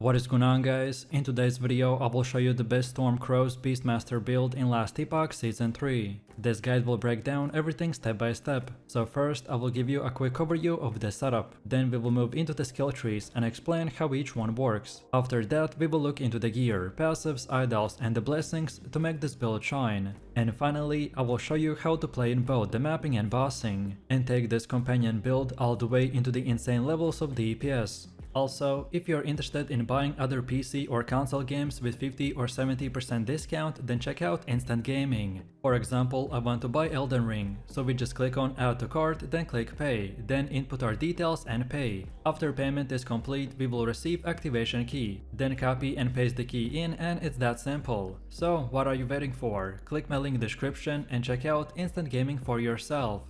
What is going on, guys? In today's video I will show you the best Storm Crows Beastmaster build in Last Epoch Season 3. This guide will break down everything step by step. So first I will give you a quick overview of the setup, then we will move into the skill trees and explain how each one works. After that we will look into the gear, passives, idols and the blessings to make this build shine. And finally I will show you how to play in both the mapping and bossing, and take this companion build all the way into the insane levels of DPS. Also, if you're interested in buying other PC or console games with 50 or 70% discount, then check out Instant Gaming. For example, I want to buy Elden Ring, so we just click on Add to Cart, then click Pay, then input our details and pay. After payment is complete, we will receive activation key, then copy and paste the key in, and it's that simple. So what are you waiting for? Click my link description and check out Instant Gaming for yourself.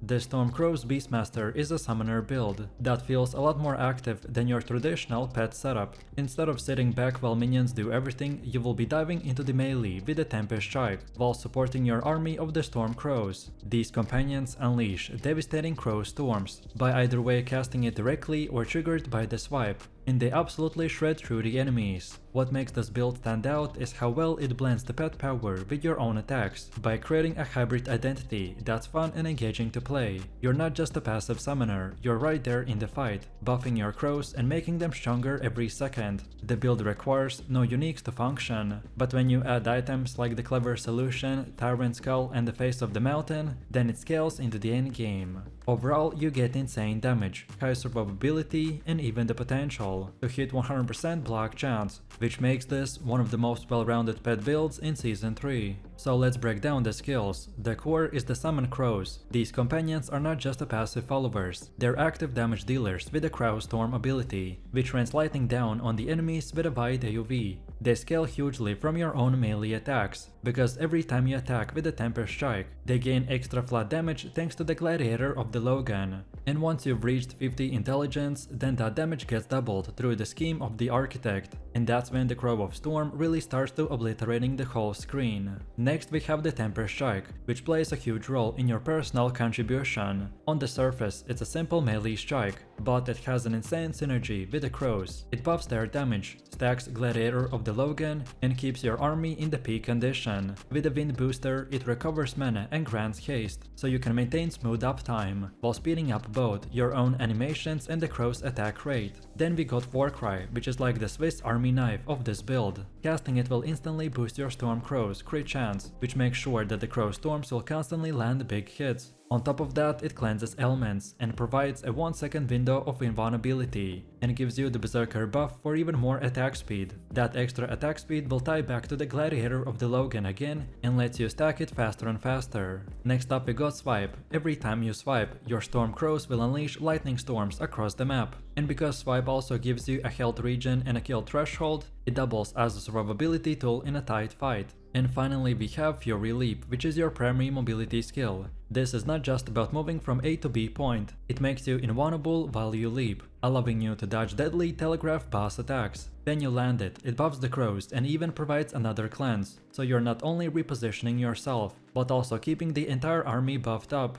The Storm Crows Beastmaster is a summoner build that feels a lot more active than your traditional pet setup. Instead of sitting back while minions do everything, you will be diving into the melee with the Tempest Strike while supporting your army of the Storm Crows. These companions unleash devastating crow storms by either way casting it directly or triggered by the swipe, and they absolutely shred through the enemies. What makes this build stand out is how well it blends the pet power with your own attacks by creating a hybrid identity that's fun and engaging to play. You're not just a passive summoner, you're right there in the fight, buffing your crows and making them stronger every second. The build requires no uniques to function, but when you add items like the Clever Solution, Tyrant Skull and the Face of the Mountain, then it scales into the endgame. Overall, you get insane damage, high survivability and even the potential to hit 100% block chance, which makes this one of the most well-rounded pet builds in Season 3. So let's break down the skills. The core is the Summon Crows. These companions are not just passive followers, they're active damage dealers with the Crow Storm ability, which rains lightning down on the enemies with a wide AoV. They scale hugely from your own melee attacks, because every time you attack with the Tempest Strike, they gain extra flat damage thanks to the Gladiator of the Logan. And once you've reached 50 intelligence, then that damage gets doubled through the scheme of the Architect, and that's when the Crow of Storm really starts to obliterating the whole screen. Next we have the Tempest Strike, which plays a huge role in your personal contribution. On the surface it's a simple melee strike, but it has an insane synergy with the crows. It buffs their damage, stacks Gladiator of the Logan, and keeps your army in the peak condition. With the Wind Booster it recovers mana and grants haste, so you can maintain smooth uptime, while speeding up both your own animations and the crow's attack rate. Then we got Warcry, which is like the Swiss army knife of this build. Casting it will instantly boost your Storm Crow's crit chance, which makes sure that the Crow Storms will constantly land big hits. On top of that, it cleanses elements and provides a 1-second window of invulnerability, and gives you the Berserker buff for even more attack speed. That extra attack speed will tie back to the Gladiator of the Logan again and lets you stack it faster and faster. Next up we got Swipe. Every time you swipe, your Storm Crows will unleash lightning storms across the map. And because Swipe also gives you a health regen and a kill threshold, it doubles as a survivability tool in a tight fight. And finally we have Fury Leap, which is your primary mobility skill. This is not just about moving from A to B point, it makes you invulnerable while you leap, allowing you to dodge deadly telegraph boss attacks. Then you land it, it buffs the crows and even provides another cleanse, so you're not only repositioning yourself, but also keeping the entire army buffed up.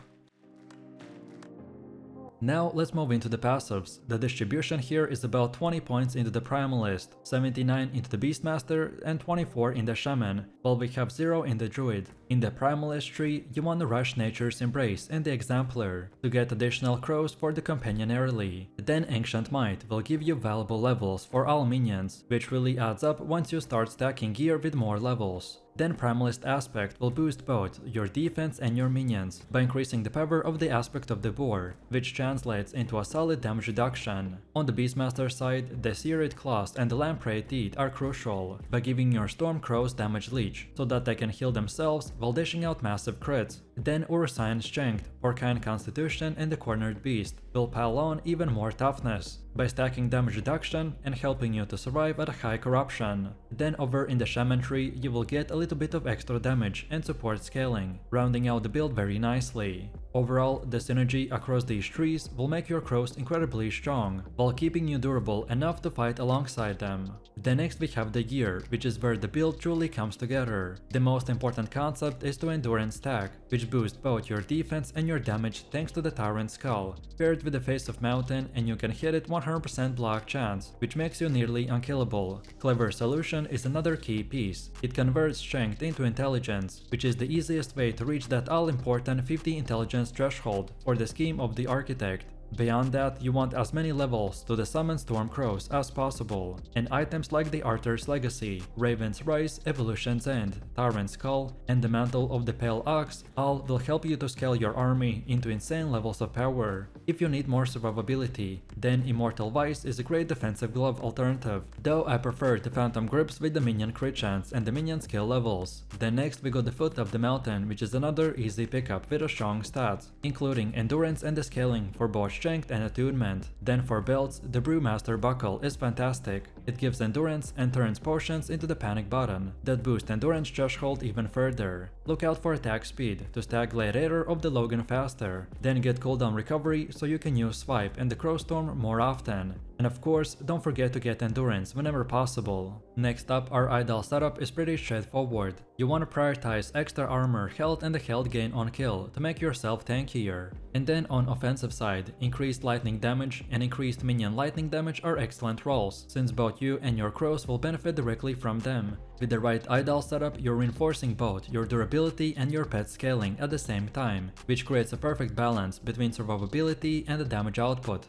Now let's move into the passives. The distribution here is about 20 points into the Primalist, 79 into the Beastmaster and 24 in the Shaman, while we have 0 in the Druid. In the Primalist tree, you want to rush Nature's Embrace and the Exemplar to get additional crows for the companion early. Then Ancient Might will give you valuable levels for all minions, which really adds up once you start stacking gear with more levels. Then Primalist Aspect will boost both your defense and your minions by increasing the power of the aspect of the boar, which translates into a solid damage reduction. On the Beastmaster side, the Seared Claws and the Lamprey Teeth are crucial by giving your Storm Crows damage leech, so that they can heal themselves while dishing out massive crits. Then Urusian Strength, Orcine Constitution and the Cornered Beast will pile on even more toughness by stacking damage reduction and helping you to survive at a high corruption. Then over in the Shaman tree you will get a little bit of extra damage and support scaling, rounding out the build very nicely. Overall, the synergy across these trees will make your crows incredibly strong, while keeping you durable enough to fight alongside them. Then next we have the gear, which is where the build truly comes together. The most important concept is to endurance stack, which which boost both your defense and your damage thanks to the Tyrant Skull, paired with the Face of Mountain, and you can hit it 100% block chance, which makes you nearly unkillable. Clever Solution is another key piece. It converts strength into intelligence, which is the easiest way to reach that all-important 50 intelligence threshold for the scheme of the Architect. Beyond that, you want as many levels to the summon Storm Crows as possible, and items like the Arthur's Legacy, Raven's Rise, Evolution's End, Tyrant's Skull, and the Mantle of the Pale Ox all will help you to scale your army into insane levels of power. If you need more survivability, then Immortal Vice is a great defensive glove alternative, though I prefer the Phantom Grips with the minion crit chance and the minion skill levels. Then next we got the Foot of the Mountain, which is another easy pickup with a strong stats, including endurance and the scaling for both strength and attunement. Then for belts, the Brewmaster Buckle is fantastic. It gives endurance and turns potions into the panic button that boost endurance threshold even further. Look out for attack speed to stack Gladiator of the Logan faster, then get cooldown recovery so you can use Swipe and the Crowstorm more often. And of course, don't forget to get endurance whenever possible. Next up, our idol setup is pretty straightforward. You want to prioritize extra armor, health, and the health gain on kill to make yourself tankier. And then on offensive side, increased lightning damage and increased minion lightning damage are excellent rolls, since both you and your crows will benefit directly from them. With the right idol setup, you're reinforcing both your durability and your pet scaling at the same time, which creates a perfect balance between survivability and the damage output.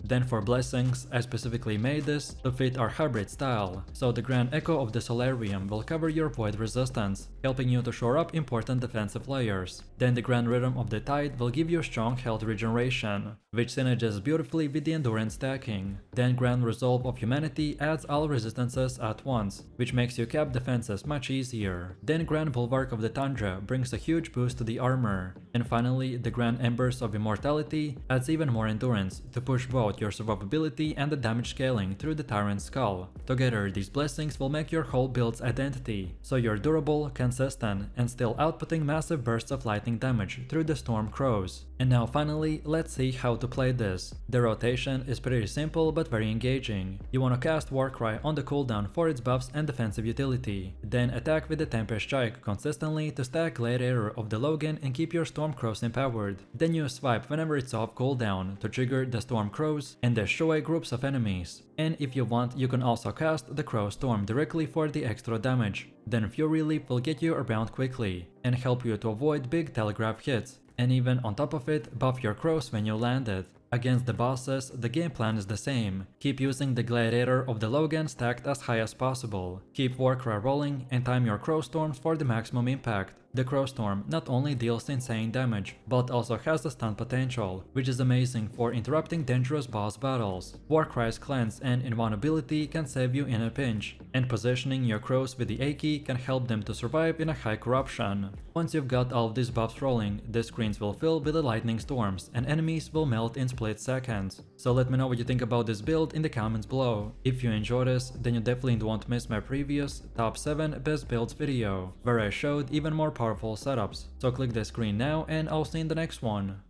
Then for blessings, I specifically made this to fit our hybrid style, so the Grand Echo of the Solarium will cover your void resistance, helping you to shore up important defensive layers. Then the Grand Rhythm of the Tide will give you strong health regeneration, which synergizes beautifully with the endurance stacking. Then Grand Resolve of Humanity adds all resistances at once, which makes you cap defenses much easier. Then Grand Bulwark of the Tundra brings a huge boost to the armor. And finally, the Grand Embers of Immortality adds even more endurance to push both your survivability and the damage scaling through the Tyrant Skull. Together, these blessings will make your whole build's identity, so you're durable, consistent, and still outputting massive bursts of lightning damage through the Storm Crows. And now finally, let's see how to play this. The rotation is pretty simple but very engaging. You want to cast Warcry on the cooldown for its buffs and defensive utility, then attack with the Tempest Strike consistently to stack Gladiator of the Logan and keep your Storm Crows empowered. Then use Swipe whenever it's off cooldown to trigger the Storm Crows and destroy groups of enemies. And if you want, you can also cast the Crow Storm directly for the extra damage. Then Fury Leap will get you around quickly and help you to avoid big telegraph hits, and even on top of it, buff your crows when you land it. Against the bosses, the game plan is the same. Keep using the Gladiator of the Logan stacked as high as possible. Keep Warcry rolling and time your Crow Storms for the maximum impact. The Crow Storm not only deals insane damage, but also has the stun potential, which is amazing for interrupting dangerous boss battles. Warcry's cleanse and invulnerability can save you in a pinch, and positioning your crows with the A key can help them to survive in a high corruption. Once you've got all of these buffs rolling, the screens will fill with the lightning storms, and enemies will melt in split seconds. So let me know what you think about this build in the comments below. If you enjoyed this, then you definitely don't want to miss my previous top 7 best builds video, where I showed even more powerful setups. So click the screen now and I'll see you in the next one.